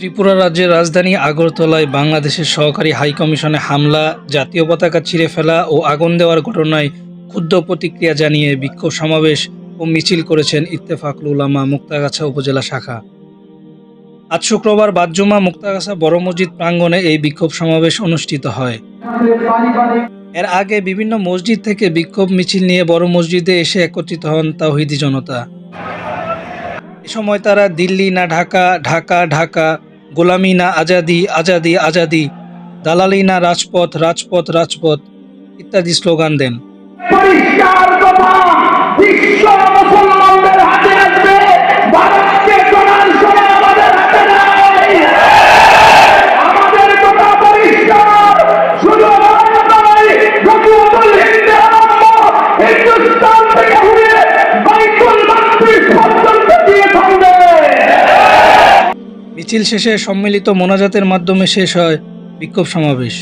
ত্রিপুরা রাজ্যের রাজধানী আগরতলায় বাংলাদেশের সহকারী হাইকমিশনে হামলা, জাতীয় পতাকা ছিঁড়ে ফেলা ও আগুন দেওয়ার ঘটনায় ক্ষুব্ধ প্রতিক্রিয়া জানিয়ে বিক্ষোভ সমাবেশ ও মিছিল করেছেন ইত্তেফাকুল উলামা মুক্তাগাছা উপজেলা শাখা। আজ শুক্রবার বাদ-জুমা মুক্তাগাছা বড় মসজিদ প্রাঙ্গণে এই বিক্ষোভ সমাবেশ অনুষ্ঠিত হয়। এর আগে বিভিন্ন মসজিদ থেকে বিক্ষোভ মিছিল নিয়ে বড় মসজিদে এসে একত্রিত হন তাওহিদি জনতা। এ সময় তারা দিল্লি না ঢাকা, ঢাকা ঢাকা, গোলামি না আজাদি, আজাদি আজাদি, দালালি না রাজপথ, রাজপথ রাজপথ ইত্যাদি স্লোগান দেন। পরিষ্কার কথা, বিশ্ব মুসলমানদের হাতে আসবে, ভারতকে চলার সময় আমাদের হাতে নাই। আমাদের কথা পরিষ্কার, শুধু ভারত নয়, রবিউল হিন্দে আরম্ভ, হিন্দুস্তান থেকে হুয়ে বাইতুল মাকদিস পর্যন্ত দিয়ে থাকবে। মিছিল শেষে সম্মিলিত মোনাজাতের মাধ্যমে শেষ হয় বিক্ষোভ সমাবেশ।